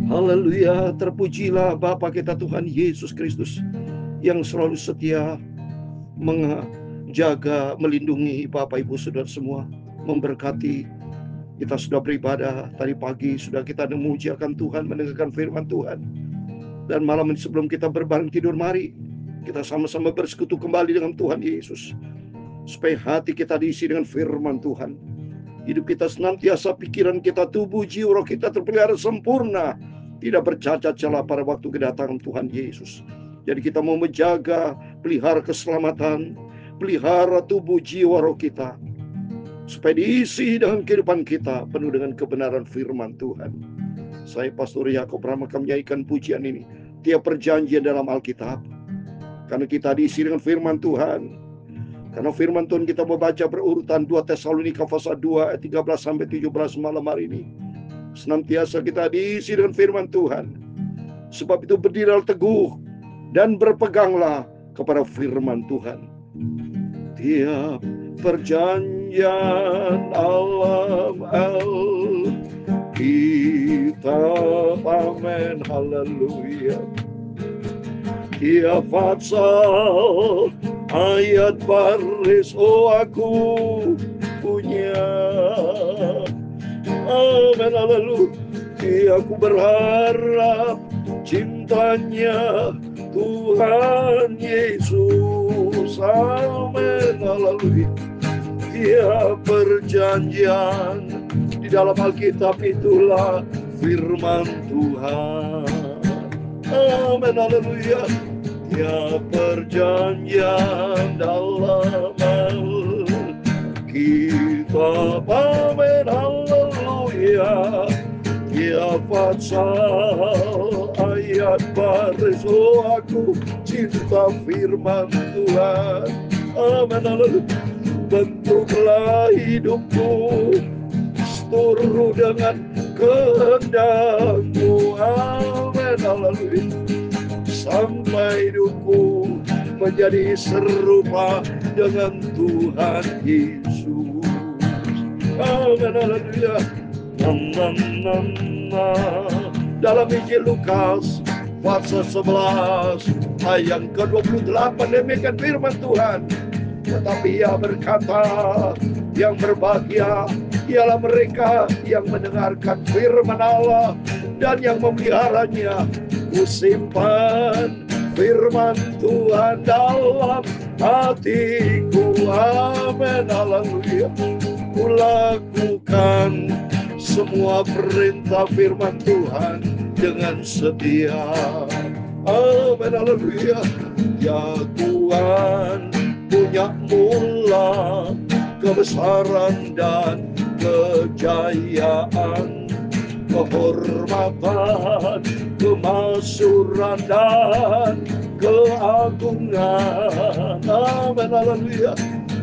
Haleluya, terpujilah Bapa kita Tuhan Yesus Kristus yang selalu setia menjaga, melindungi Bapak Ibu Saudara semua, memberkati. Kita sudah beribadah tadi pagi, sudah kita memujiakan Tuhan, mendengarkan firman Tuhan. Dan malam ini sebelum kita berbareng tidur, mari kita sama-sama bersekutu kembali dengan Tuhan Yesus, supaya hati kita diisi dengan firman Tuhan. Hidup kita senantiasa, pikiran kita, tubuh, jiwa, roh kita terpelihara sempurna, tidak bercacat celah pada waktu kedatangan Tuhan Yesus. Jadi kita mau menjaga, pelihara keselamatan, pelihara tubuh, jiwa, roh kita, supaya diisi dengan kehidupan kita penuh dengan kebenaran firman Tuhan. Saya Pastor Yakob Rama akan menyanyikan pujian ini, tiap perjanjian dalam Alkitab, karena kita diisi dengan firman Tuhan. Karena firman Tuhan kita membaca berurutan 2 Tesalonika pasal 2 ayat 13 sampai 17 malam hari ini. Senantiasa kita diisi dengan firman Tuhan. Sebab itu berdirilah teguh dan berpeganglah kepada firman Tuhan. Tiap perjanjian alam Alkitab, amin, haleluya. Tiap pasal, ayat baris, oh aku punya, amin, haleluya. Aku berharap cintanya Tuhan Yesus, amin, haleluya. Tiap perjanjian di dalam Alkitab itulah firman Tuhan, amin, haleluya. Tiap perjanjian dalam Alkitab, amin, haleluya. Tiap pasal, ayat baris, oh aku cinta firman Tuhan, amin, haleluya. Bentuklah hidupku seturut dengan kehendak-Mu, amin, haleluya. Sampai hidupku menjadi serupa dengan Tuhan Yesus, amin, haleluya. Dalam Injil Lukas pasal 11 ayat ke-28 demikian firman Tuhan. Tetapi Ia berkata, yang berbahagia ialah mereka yang mendengarkan firman Allah dan yang memeliharanya. Kusimpan firman Tuhan dalam hatiku, amin, haleluya. Kulakukan semua perintah firman Tuhan dengan setia, amin, haleluya. Ya Tuhan, punya mula kebesaran dan kejayaan, kehormatan, kemasyhuran dan keagungan, amin, haleluya.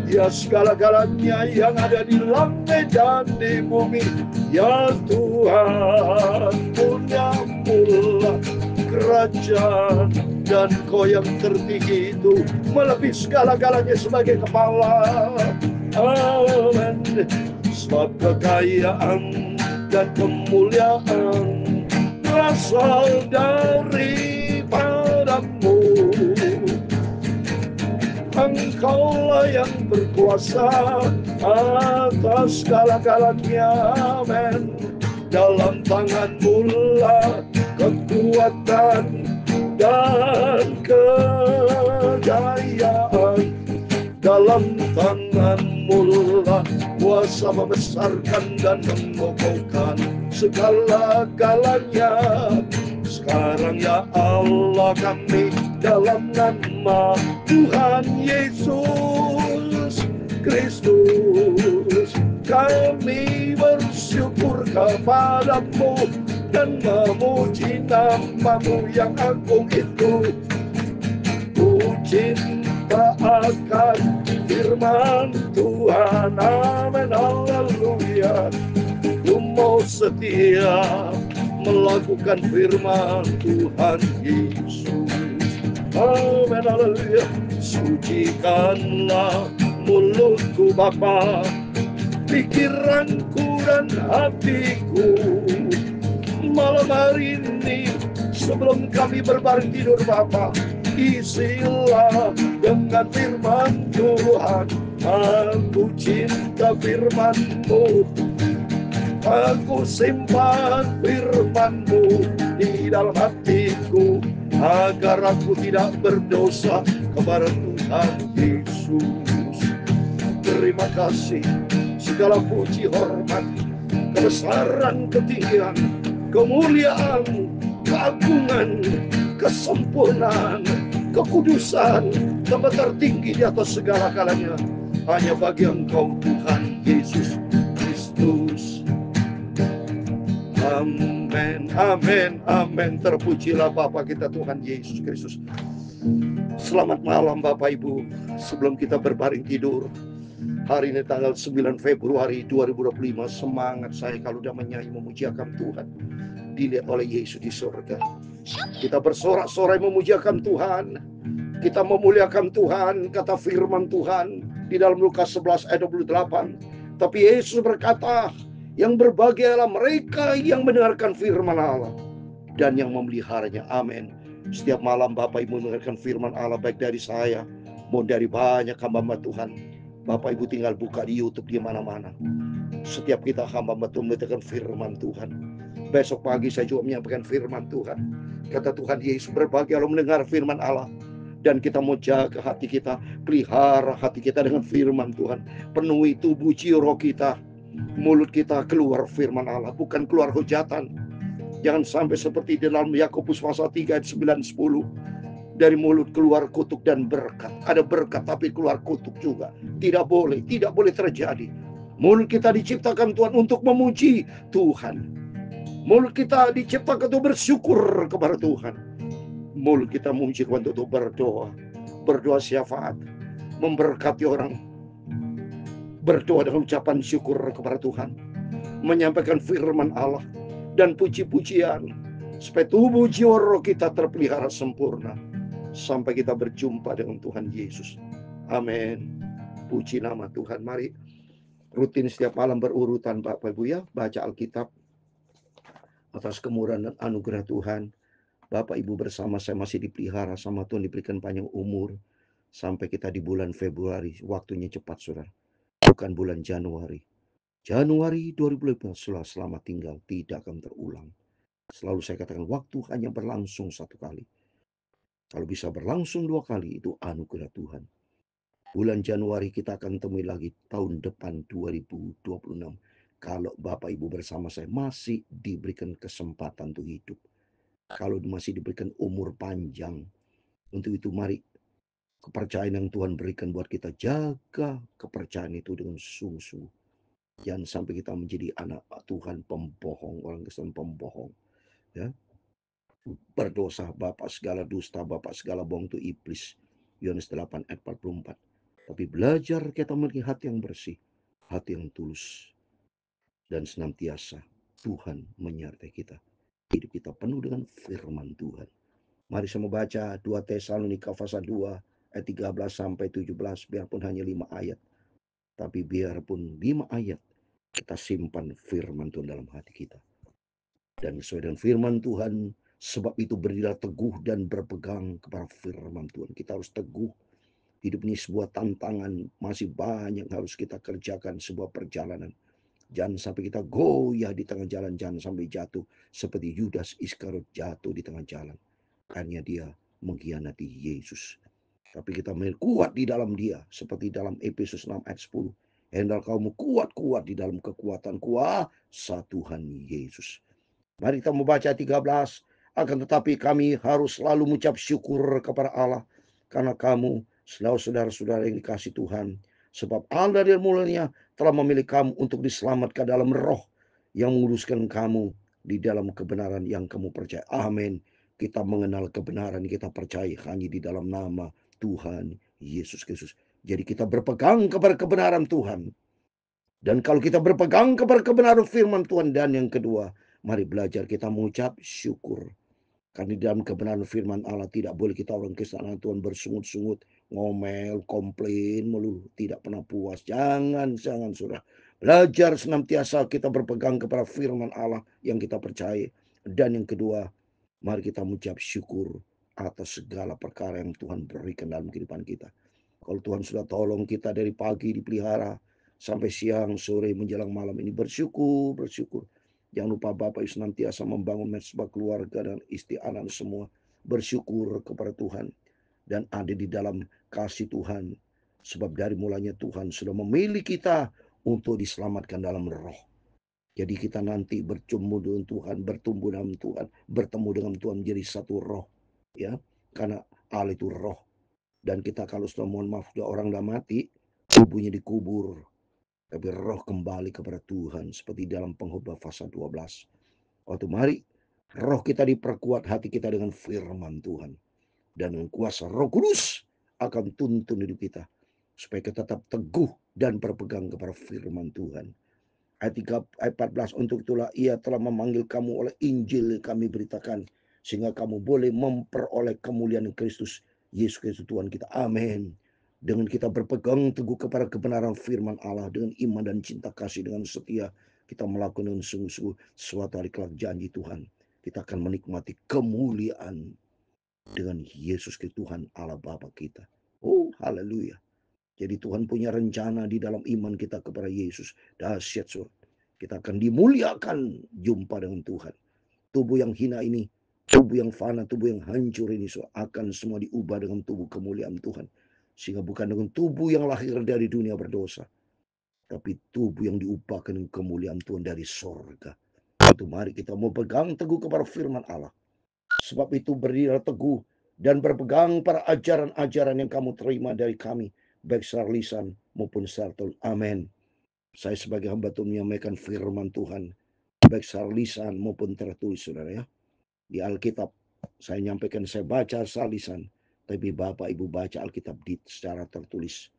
Ya segala-galanya yang ada di langit dan di bumi, ya Tuhan, punya mula kerajaan, dan Kau yang tertinggi itu melebihi segala-galanya sebagai kepala, amin. Sebab kekayaan dan kemuliaan berasal daripada-Mu. Engkaulah yang berkuasa atas segala-galanya, amin. Dalam tangan-Mu lah kekuatan dan kejayaan, dalam tangan-Mu lah kuasa membesarkan dan mengokohkan segala-galanya. Sekarang ya Allah kami dalam nama Tuhan Yesus Kristus, kami bersyukur kepada-Mu dan memuji nama-Mu yang agung itu. Ku cinta akan firman Tuhan, amin, haleluya. Ku mau setia melakukan firman Tuhan Yesus, amin, haleluya. Sucikanlah mulutku Bapa, pikiranku dan hatiku, malam hari ini sebelum kami berbaring tidur Bapa, isilah dengan firman Tuhan. Aku cinta firman-Mu, aku simpan firman-Mu di dalam hatiku, agar aku tidak berdosa kepada Tuhan Yesus. Terima kasih, segala puji hormat, kebesaran, ketinggian, kemuliaan, keagungan, kesempurnaan, kekudusan, tempat tertinggi di atas segala-galanya hanya bagi Engkau Tuhan Yesus Kristus. Amin, amin, amin. Terpujilah Bapa kita Tuhan Yesus Kristus. Selamat malam Bapak Ibu. Sebelum kita berbaring tidur, hari ini tanggal 9 Februari 2025, semangat saya kalau udah menyanyi memujiakan Tuhan, dilihat oleh Yesus di surga. Kita bersorak-sorai memujiakan Tuhan, kita memuliakan Tuhan. Kata firman Tuhan di dalam Lukas 11 ayat 28, tapi Yesus berkata, yang berbahagialah mereka yang mendengarkan firman Allah dan yang memeliharanya. Amin. Setiap malam Bapak Ibu mendengarkan firman Allah, baik dari saya maupun dari banyak hamba Tuhan. Bapak Ibu tinggal buka di YouTube di mana-mana. Setiap kita hamba Tuhan mendengarkan firman Tuhan. Besok pagi saya juga menyampaikan firman Tuhan. Kata Tuhan Yesus, berbahagialah mendengar firman Allah. Dan kita mau jaga hati kita, pelihara hati kita dengan firman Tuhan. Penuhi tubuh jiwa kita, mulut kita keluar firman Allah, bukan keluar hujatan. Jangan sampai seperti di dalam Yakobus pasal 3 ayat 9-10. Dari mulut keluar kutuk dan berkat. Ada berkat tapi keluar kutuk juga. Tidak boleh terjadi. Mulut kita diciptakan Tuhan untuk memuji Tuhan. Mulut kita diciptakan untuk bersyukur kepada Tuhan. Mulut kita memuji Tuhan untuk berdoa. Berdoa syafaat, memberkati orang. Berdoa dengan ucapan syukur kepada Tuhan. Menyampaikan firman Allah dan puji-pujian, supaya tubuh jiwa roh kita terpelihara sempurna sampai kita berjumpa dengan Tuhan Yesus. Amin. Puji nama Tuhan. Mari rutin setiap malam berurutan Bapak Ibu ya, baca Alkitab. Atas kemurahan dan anugerah Tuhan, Bapak Ibu bersama saya masih dipelihara sama Tuhan, diberikan panjang umur sampai kita di bulan Februari. Waktunya cepat Saudara, bukan bulan Januari. Januari 2015 selamat tinggal, tidak akan terulang. Selalu saya katakan, waktu hanya berlangsung satu kali. Kalau bisa berlangsung dua kali, itu anugerah Tuhan. Bulan Januari kita akan temui lagi tahun depan 2026. Kalau Bapak Ibu bersama saya masih diberikan kesempatan untuk hidup. Kalau masih diberikan umur panjang. Untuk itu mari kepercayaan yang Tuhan berikan buat kita, jaga kepercayaan itu dengan sungguh-sungguh. Jangan sampai kita menjadi anak Tuhan pembohong, orang Kristen pembohong. Ya. Berdosa bapak segala dusta, bapak segala bohong itu iblis. Yohanes 8 ayat 44. Tapi belajar kita memiliki hati yang bersih, hati yang tulus, dan senantiasa Tuhan menyertai kita. Hidup kita penuh dengan firman Tuhan. Mari saya membaca 2 Tesalonika pasal 2 ayat 13 sampai 17, biarpun hanya 5 ayat. Tapi biarpun 5 ayat, kita simpan firman Tuhan dalam hati kita. Dan sesuai dengan firman Tuhan, sebab itu berdirilah teguh dan berpegang kepada firman Tuhan. Kita harus teguh. Hidup ini sebuah tantangan. Masih banyak harus kita kerjakan, sebuah perjalanan. Jangan sampai kita goyah di tengah jalan. Jangan sampai jatuh seperti Yudas Iskariot jatuh di tengah jalan. Karena dia mengkhianati Yesus. Tapi kita kuat di dalam dia. Seperti dalam Efesus 6 ayat 10. Hendaklah kamu kuat-kuat di dalam kekuatan kuasa Tuhan Yesus. Mari kita membaca 13. Akan tetapi kami harus selalu mengucap syukur kepada Allah karena kamu, saudara-saudara yang dikasihi Tuhan. Sebab Allah dari mulanya telah memilih kamu untuk diselamatkan dalam roh yang menguduskan kamu di dalam kebenaran yang kamu percaya. Amin. Kita mengenal kebenaran, kita percaya hanya di dalam nama Tuhan Yesus Kristus. Jadi kita berpegang kepada kebenaran Tuhan. Dan kalau kita berpegang kepada kebenaran firman Tuhan, dan yang kedua, mari belajar kita mengucap syukur. Karena di dalam kebenaran firman Allah tidak boleh kita orang Kristen Tuhan bersungut-sungut, ngomel, komplain melulu, tidak pernah puas. Jangan Saudara. Belajar senantiasa kita berpegang kepada firman Allah yang kita percaya. Dan yang kedua, mari kita mengucap syukur atas segala perkara yang Tuhan berikan dalam kehidupan kita. Kalau Tuhan sudah tolong kita dari pagi dipelihara sampai siang, sore, menjelang malam ini, bersyukur, bersyukur. Jangan lupa Bapak Ibu senantiasa membangun mesbah keluarga dan istri anak semua. Bersyukur kepada Tuhan dan ada di dalam kasih Tuhan. Sebab dari mulanya Tuhan sudah memilih kita untuk diselamatkan dalam roh. Jadi kita nanti berjumpa dengan Tuhan, bertumbuh dalam Tuhan, bertemu dengan Tuhan menjadi satu roh. Ya, karena Allah itu roh. Dan kita kalau sudah mohon maaf, sudah orang sudah mati, tubuhnya dikubur. Tapi roh kembali kepada Tuhan. Seperti dalam Pengkhotbah pasal 12. Waktu mari, roh kita diperkuat hati kita dengan firman Tuhan. Dan dengan kuasa Roh Kudus akan tuntun hidup kita. Supaya kita tetap teguh dan berpegang kepada firman Tuhan. Ayat 14, untuk itulah ia telah memanggil kamu oleh Injil kami beritakan. Sehingga kamu boleh memperoleh kemuliaan Kristus. Yesus Kristus Tuhan kita. Amin. Dengan kita berpegang teguh kepada kebenaran firman Allah. Dengan iman dan cinta kasih dengan setia. Kita melakukan dengan sungguh-sungguh suatu hari kelak janji Tuhan. Kita akan menikmati kemuliaan dengan Yesus Kristus Tuhan Allah Bapa kita. Oh, haleluya. Jadi Tuhan punya rencana di dalam iman kita kepada Yesus. Dahsyat, saudara. Kita akan dimuliakan jumpa dengan Tuhan. Tubuh yang hina ini, tubuh yang fana, tubuh yang hancur ini, saudara, akan semua diubah dengan tubuh kemuliaan Tuhan. Sehingga bukan dengan tubuh yang lahir dari dunia berdosa, tapi tubuh yang diubahkan dengan kemuliaan Tuhan dari sorga. Itu mari kita mau pegang teguh kepada firman Allah. Sebab itu berdirilah teguh dan berpegang pada ajaran-ajaran yang kamu terima dari kami, baik secara lisan maupun secara tulis. Amin. Saya sebagai hamba Tuhan menyampaikan firman Tuhan, baik secara lisan maupun tertulis, saudara ya. Di Alkitab saya nyampaikan, saya baca secara lisan, tapi Bapak Ibu baca Alkitab secara tertulis.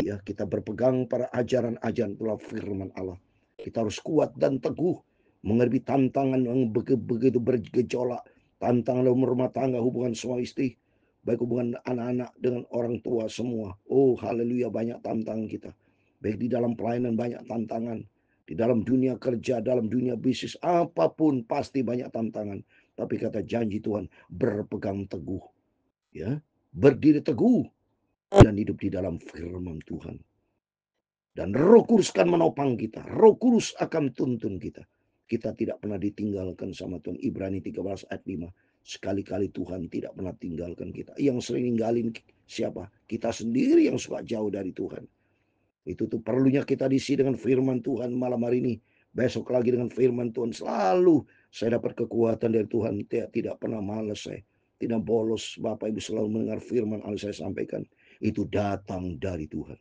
Ya, kita berpegang pada ajaran-ajaran pula firman Allah. Kita harus kuat dan teguh menghadapi tantangan yang begitu bergejolak. Tantangan dalam rumah tangga, hubungan suami istri, baik hubungan anak-anak dengan orang tua semua. Oh, haleluya, banyak tantangan kita. Baik di dalam pelayanan banyak tantangan. Di dalam dunia kerja, dalam dunia bisnis, apapun pasti banyak tantangan. Tapi kata janji Tuhan, berpegang teguh. Ya, berdiri teguh dan hidup di dalam firman Tuhan. Dan Roh Kudus akan menopang kita. Roh Kudus akan tuntun kita. Kita tidak pernah ditinggalkan sama Tuhan. Ibrani 13 ayat 5. Sekali-kali Tuhan tidak pernah tinggalkan kita. Yang sering ninggalin siapa? Kita sendiri yang suka jauh dari Tuhan. Itu tuh perlunya kita diisi dengan firman Tuhan malam hari ini. Besok lagi dengan firman Tuhan. Selalu saya dapat kekuatan dari Tuhan. Tidak pernah malas saya. Tidak bolos. Bapak Ibu selalu mendengar firman Allah saya sampaikan. Itu datang dari Tuhan.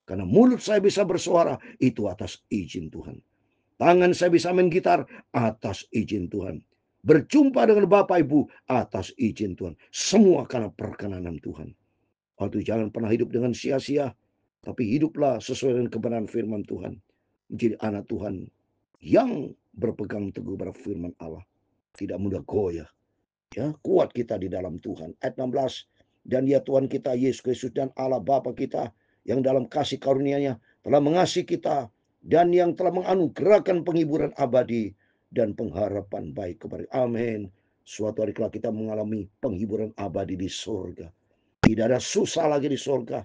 Karena mulut saya bisa bersuara, itu atas izin Tuhan. Tangan saya bisa main gitar, atas izin Tuhan. Berjumpa dengan Bapak Ibu, atas izin Tuhan. Semua karena perkenanan Tuhan. Waktu jangan pernah hidup dengan sia-sia, tapi hiduplah sesuai dengan kebenaran firman Tuhan. Menjadi anak Tuhan yang berpegang teguh pada firman Allah. Tidak mudah goyah. Ya, kuat kita di dalam Tuhan. Ayat 16. Dan ya Tuhan kita Yesus Kristus dan Allah Bapa kita yang dalam kasih karunia-Nya telah mengasihi kita dan yang telah menganugerahkan penghiburan abadi dan pengharapan baik kepada. Amin. Suatu hari kelak kita mengalami penghiburan abadi di surga. Tidak ada susah lagi di surga.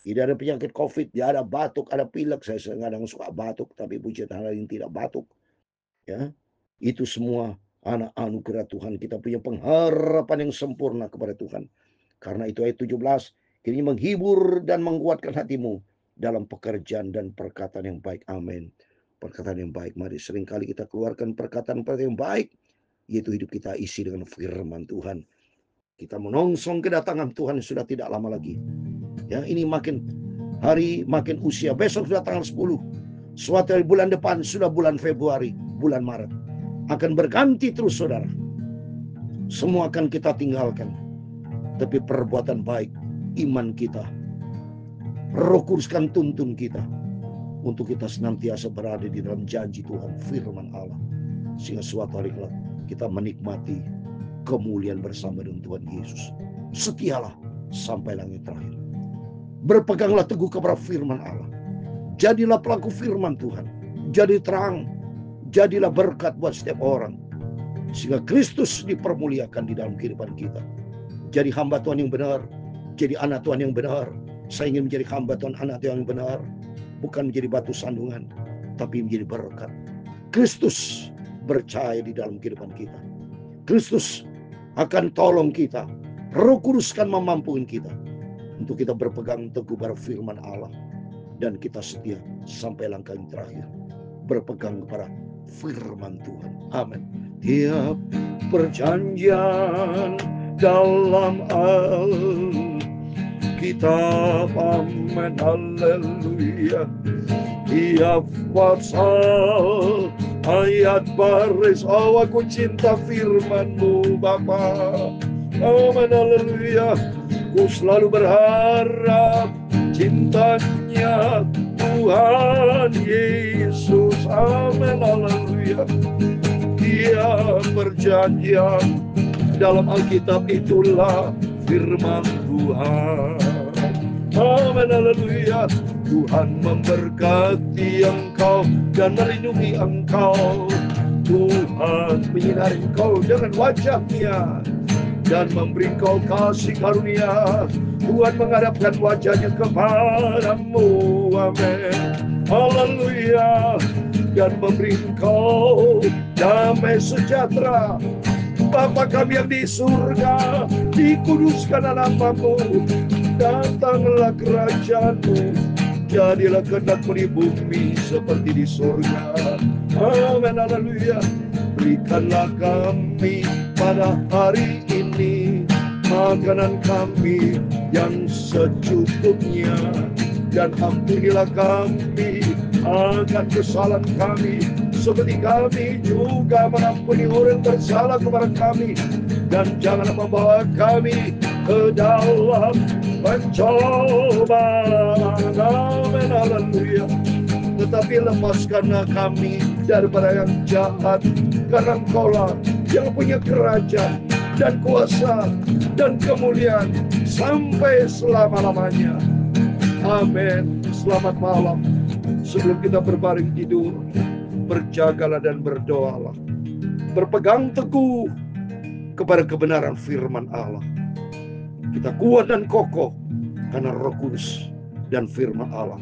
Tidak ada penyakit COVID, tidak ada batuk, ada pilek. Saya kadang suka batuk, tapi puji Tuhan yang tidak batuk. Ya, itu semua anak anugerah Tuhan. Kita punya pengharapan yang sempurna kepada Tuhan. Karena itu ayat 17, kini menghibur dan menguatkan hatimu dalam pekerjaan dan perkataan yang baik. Amin. Perkataan yang baik. Mari seringkali kita keluarkan perkataan-perkataan yang baik, yaitu hidup kita isi dengan firman Tuhan. Kita menongsong kedatangan Tuhan yang sudah tidak lama lagi. Ya, ini makin hari makin usia. Besok sudah tanggal 10. Suatu hari bulan depan sudah bulan Februari, bulan Maret. Akan berganti terus, saudara. Semua akan kita tinggalkan. Tapi perbuatan baik, iman kita, Roh Kudus kan tuntun kita untuk kita senantiasa berada di dalam janji Tuhan, firman Allah. Sehingga suatu hari kelak kita menikmati kemuliaan bersama dengan Tuhan Yesus. Setialah sampai langit terakhir. Berpeganglah teguh kepada firman Allah. Jadilah pelaku firman Tuhan. Jadi terang. Jadilah berkat buat setiap orang. sehingga Kristus dipermuliakan di dalam kehidupan kita. Jadi hamba Tuhan yang benar, jadi anak Tuhan yang benar. Saya ingin menjadi hamba Tuhan, anak Tuhan yang benar, bukan menjadi batu sandungan, tapi menjadi berkat. Kristus bercahaya di dalam kehidupan kita. Kristus akan tolong kita. Roh Kudus akan memampukan kita untuk kita berpegang teguh pada firman Allah, dan kita setia sampai langkah yang terakhir, berpegang kepada firman Tuhan. Amin. Tiap perjanjian dalam Alkitab, amin, haleluya. Tiap pasal, ayat baris, oh aku cinta firman-Mu Bapa, amin, haleluya. Ku selalu berharap cintanya Tuhan Yesus, amin, haleluya. Tiap perjanjian dalam Alkitab itulah firman Tuhan, amin, haleluya. Tuhan memberkati engkau dan melindungi engkau. Tuhan menyinari engkau dengan wajah-Nya dan memberi engkau kasih karunia. Tuhan menghadapkan wajah-Nya kepadamu, amin, haleluya, dan memberi engkau damai sejahtera. Bapa kami yang di surga, dikuduskanlah nama-Mu, datanglah kerajaan-Mu, jadilah kehendak-Mu di bumi seperti di surga, amin, haleluya. Berikanlah kami pada hari ini makanan kami yang secukupnya, dan ampunilah kami akan kesalahan kami, seperti kami juga mengampuni orang yang bersalah kepada kami, dan janganlah membawa kami ke dalam pencobaan, amin, haleluya. Tetapi lepaskanlah kami daripada yang jahat, karena Engkau-lah yang punya kerajaan dan kuasa dan kemuliaan sampai selama-lamanya, amin. Selamat malam. Sebelum kita berbaring tidur, berjagalah dan berdoalah, berpegang teguh kepada kebenaran firman Allah. Kita kuat dan kokoh karena Roh Kudus dan firman Allah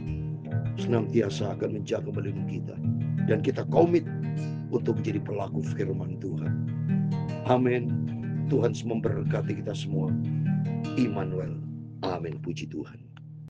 senantiasa akan menjaga melindungi kita, dan kita komit untuk menjadi pelaku firman Tuhan. Amin. Tuhan memberkati kita semua. Immanuel. Amin. Puji Tuhan.